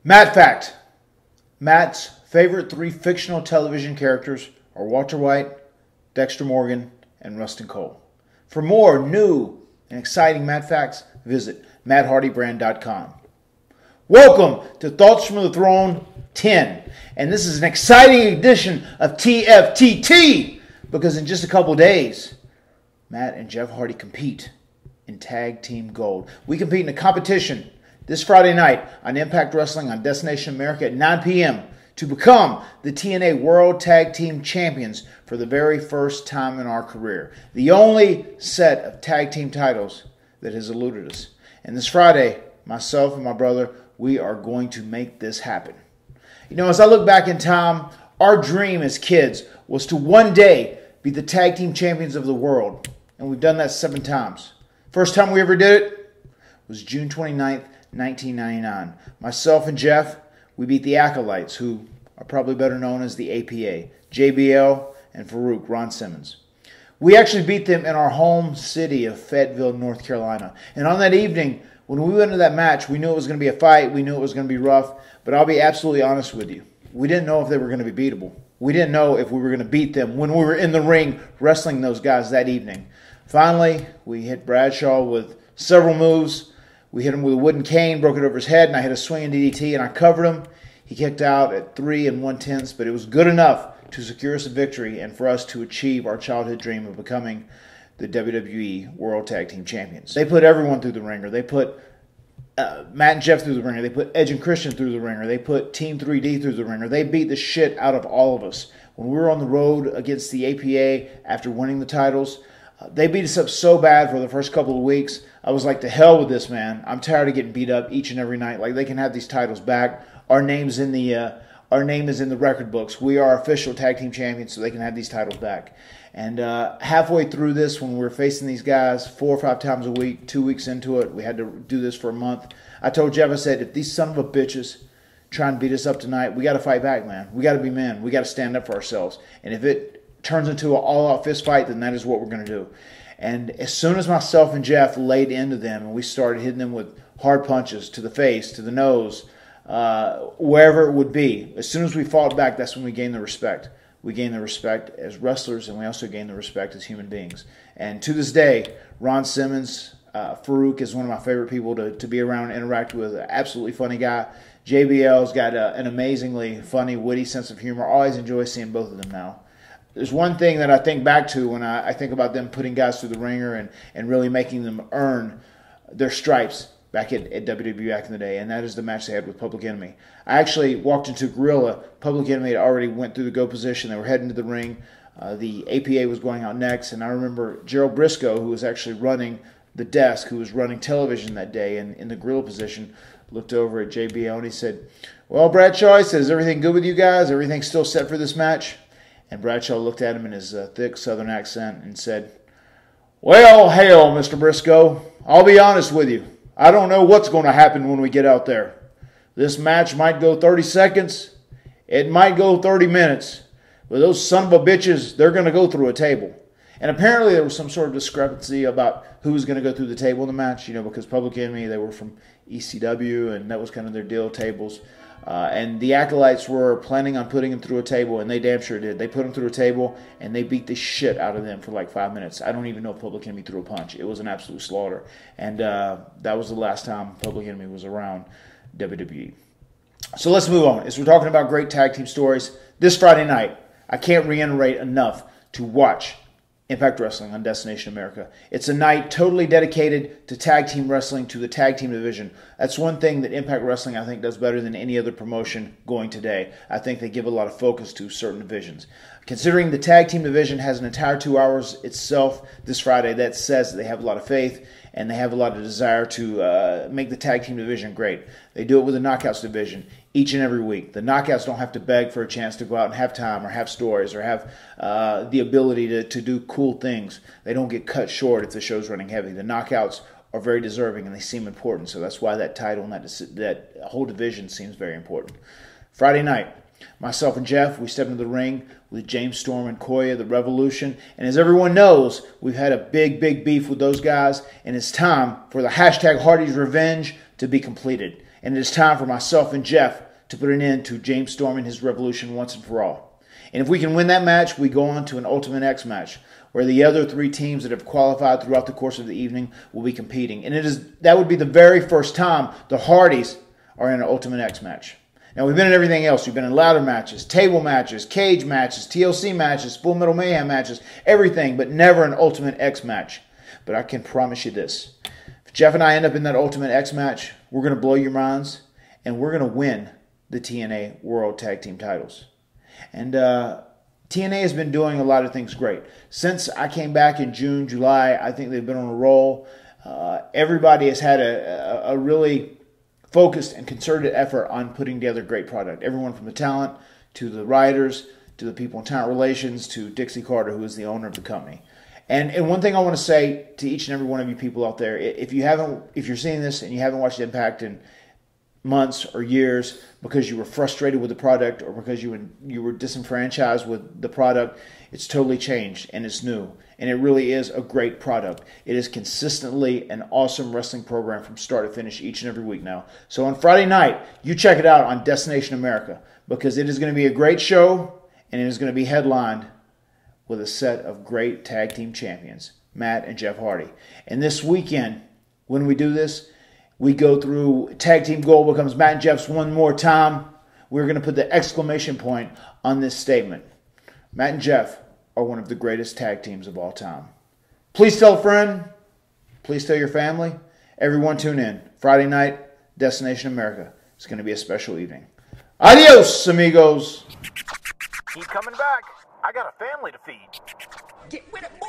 Matt Fact. Matt's favorite 3 fictional television characters are Walter White, Dexter Morgan, and Rustin Cole. For more new and exciting Matt Facts, visit MATTHARDYBRAND.com. Welcome to Thoughts from the Throne 10. And this is an exciting edition of TFTT because in just a couple days, Matt and Jeff Hardy compete in Tag Team Gold. We compete in a competition this Friday night on Impact Wrestling on Destination America at 9 p.m. to become the TNA World Tag Team Champions for the very first time in our career. The only set of tag team titles that has eluded us. And this Friday, myself and my brother, we are going to make this happen. You know, as I look back in time, our dream as kids was to one day be the tag team champions of the world. And we've done that 7 times. First time we ever did it was June 29th, 1999. Myself and Jeff, we beat the Acolytes, who are probably better known as the APA, JBL and Farouk, Ron Simmons. We actually beat them in our home city of Fayetteville, North Carolina. And on that evening, when we went into that match, we knew it was going to be a fight. We knew it was going to be rough. But I'll be absolutely honest with you. We didn't know if they were going to be beatable. We didn't know if we were going to beat them when we were in the ring wrestling those guys that evening. Finally, we hit Bradshaw with several moves. We hit him with a wooden cane, broke it over his head, and I hit a swinging DDT, and I covered him. He kicked out at 3 1/10, but it was good enough to secure us a victory and for us to achieve our childhood dream of becoming the WWE World Tag Team Champions. They put everyone through the ringer. They put Matt and Jeff through the ringer. They put Edge and Christian through the ringer. They put Team 3D through the ringer. They beat the shit out of all of us. When we were on the road against the APA after winning the titles, they beat us up so bad for the first couple of weeks. I was like, to hell with this, man. I'm tired of getting beat up each and every night. Like, they can have these titles back. Our name is in the record books. We are official tag team champions, so they can have these titles back. And halfway through this, when we were facing these guys 4 or 5 times a week, 2 weeks into it, we had to do this for a month. I told Jeff, I said, if these son of a bitches try and beat us up tonight, we got to fight back, man. We got to be men. We got to stand up for ourselves. And if it turns into an all-out fist fight, then that is what we're going to do. And as soon as myself and Jeff laid into them and we started hitting them with hard punches to the face, to the nose, wherever it would be, as soon as we fought back, that's when we gained the respect. We gained the respect as wrestlers, and we also gained the respect as human beings. And to this day, Ron Simmons, Farouk is one of my favorite people to be around and interact with. An absolutely funny guy. JBL's got an amazingly funny, witty sense of humor. I always enjoy seeing both of them now. There's one thing that I think back to when I think about them putting guys through the ringer and really making them earn their stripes back at WWE back in the day, and that is the match they had with Public Enemy. I actually walked into Gorilla. Public Enemy had already went through the go position. They were heading to the ring. The APA was going out next, and I remember Gerald Briscoe, who was actually running the desk, who was running television that day and in the Gorilla position, looked over at JBL and he said, "Well, Bradshaw," he said, "is everything good with you guys? Everything still set for this match?" And Bradshaw looked at him in his thick southern accent and said, "Well, hell, Mr. Briscoe, I'll be honest with you. I don't know what's going to happen when we get out there. This match might go 30 seconds. It might go 30 minutes. But those son of a bitches, they're going to go through a table." And apparently there was some sort of discrepancy about who was going to go through the table in the match, you know, because Public Enemy, they were from ECW, and that was kind of their deal, tables. And the Acolytes were planning on putting him through a table, and they damn sure did. They put him through a table, and they beat the shit out of them for like 5 minutes. I don't even know if Public Enemy threw a punch. It was an absolute slaughter. And that was the last time Public Enemy was around WWE. So let's move on. As we're talking about great tag team stories, this Friday night, I can't reiterate enough to watch Impact Wrestling on Destination America. It's a night totally dedicated to tag team wrestling, to the tag team division. That's one thing that Impact Wrestling, I think, does better than any other promotion going today. I think they give a lot of focus to certain divisions. Considering the tag team division has an entire 2 hours itself this Friday, that says that they have a lot of faith and they have a lot of desire to make the tag team division great. They do it with the Knockouts division each and every week. The Knockouts don't have to beg for a chance to go out and have time or have stories or have the ability to do cool things. They don't get cut short if the show's running heavy. The Knockouts are very deserving and they seem important, so that's why that title and that whole division seems very important. Friday night, myself and Jeff, we stepped into the ring with James Storm and Koya, the Revolution. And as everyone knows, we've had a big beef with those guys. And it's time for the hashtag Hardy's Revenge to be completed. And it is time for myself and Jeff to put an end to James Storm and his revolution once and for all. And if we can win that match, we go on to an Ultimate X match, where the other 3 teams that have qualified throughout the course of the evening will be competing. And that would be the very first time the Hardys are in an Ultimate X match. Now, we've been in everything else. We've been in ladder matches, table matches, cage matches, TLC matches, Full Metal Mayhem matches, everything, but never an Ultimate X match. But I can promise you this. If Jeff and I end up in that Ultimate X match, we're going to blow your minds, and we're going to win the TNA World Tag Team titles. And TNA has been doing a lot of things great. Since I came back in June, July, I think they've been on a roll. Everybody has had a really focused and concerted effort on putting together a great product. Everyone from the talent to the writers to the people in talent relations to Dixie Carter, who is the owner of the company. And one thing I want to say to each and every one of you people out there, if you're seeing this and you haven't watched Impact in months or years because you were frustrated with the product or because you were disenfranchised with the product, it's totally changed and it's new. And it really is a great product. It is consistently an awesome wrestling program from start to finish each and every week now. So on Friday night, you check it out on Destination America, because it is going to be a great show and it is going to be headlined with a set of great tag team champions, Matt and Jeff Hardy. And this weekend, when we do this, we go through Tag Team Gold becomes Matt and Jeff's one more time. We're going to put the exclamation point on this statement. Matt and Jeff are one of the greatest tag teams of all time. Please tell a friend. Please tell your family. Everyone tune in. Friday night, Destination America. It's going to be a special evening. Adios, amigos. Keep coming back. I got a family to feed. Get with it, boy.